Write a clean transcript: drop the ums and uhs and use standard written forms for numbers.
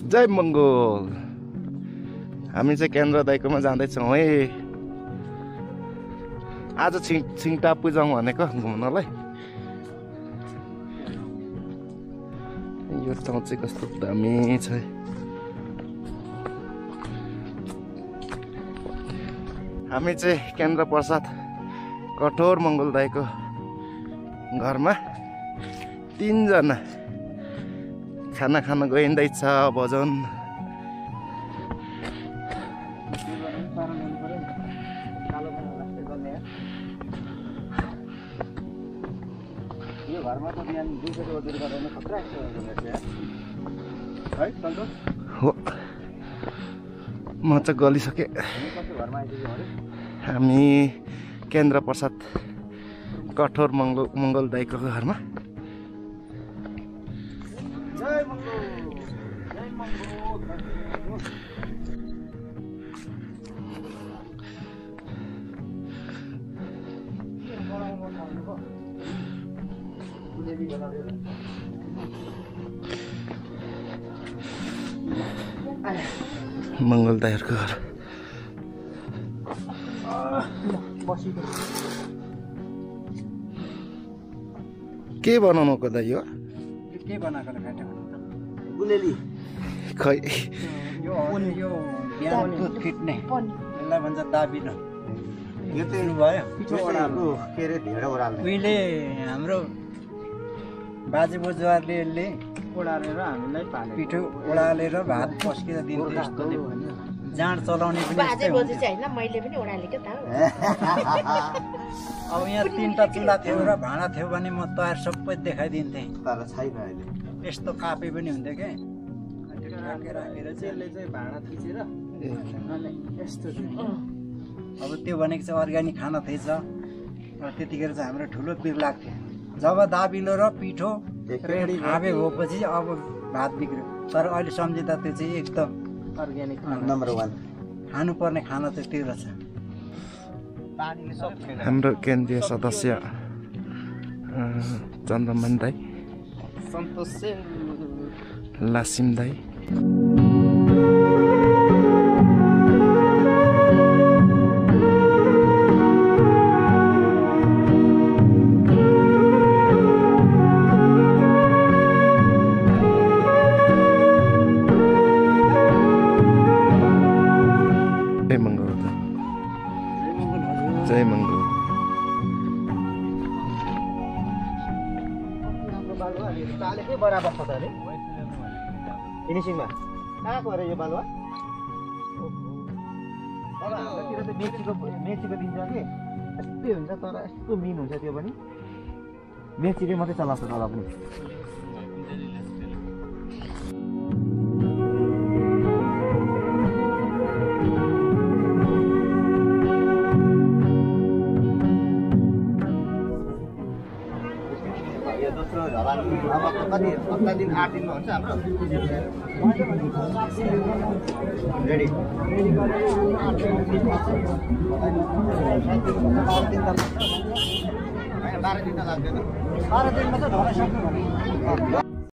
जय मङ्गोल। हामी चाहिँ केन्द्र दाइकोमा जाँदैछौँ है। आज छिङटापु जाउँ भनेको घुम्नलाई। यो ठाउँ चाहिँ कस्तो दामी छ। हामी चाहिँ केन्द्र प्रसाद कठोर मङ्गोल दाइको घरमा 3 जना खाना खान गइँदैछ। भोजन हो म चाहिँ गलिसकेँ। हामी केन्द्र प्रसाद कठोर मङ्गोल दाइको घरमा। मङ्गोल दाइहरूको घर। के बनाउनुको दाइ हो? के बनाएको गुलेली खै यो बिहान दुध फिट्ने यसलाई भन्छ दाबिलो। यो चाहिँ भयो के अरे ढेँडो ओह्राल्ने। उहिले हाम्रो बाजे बोजूहरूले यसले ओडालेर हामीलाई पिठो ओडालेर भात पस्केर दिन्थ्यो। यस्तोले जाँड चलाउने पनि यस्तै हुन्थ्यो। मैले पनि ओडालेको त। अब यहाँ 3टा चुल्हा थियो र भाँडा थियो भने म तयार सबै देखाइदिन्थेँ। तर छैन अहिले। यस्तो कापे पनि हुन्थ्यो क्या। राखेर यसले चाहिँ भाँडा थिचेर अनि यस्तो अब त्यो भनेको चाहिँ अर्ग्यानिक खाना थिएछ र त्यतिखेर चाहिँ हाम्रो ठुलो पिर लाग्थ्यो। जब दाबिलो र पिठो रेडी हाबे भएपछि अब भात बिग्रियो। तर अहिले सम्झिँदा त्यो चाहिँ एकदम अर्ग्यानिक नम्बर 1 खानुपर्ने खाना चाहिँ त्यो रहेछ। हाम्रो केन्द्रीय सदस्य चन्द्रमान दाई, सन्तोष लासिम दाई, जय मङ्गोल। के बराबर छ त अरे फिनिसिङमा कहाँको अरे यो बालुवा? अब हाम्रोतिर त मेचीको दिन्छ कि यस्तै हुन्छ। तर यस्तो मिन हुन्छ त्यो पनि। मेचीले मात्रै चलाउँछ तल पनि। कति दिन 8 दिनमा हुन्छ हाम्रो रेडी। 12 दिन त लाग्दैन। 12 दिनमा चाहिँ ढोका सक्नु भने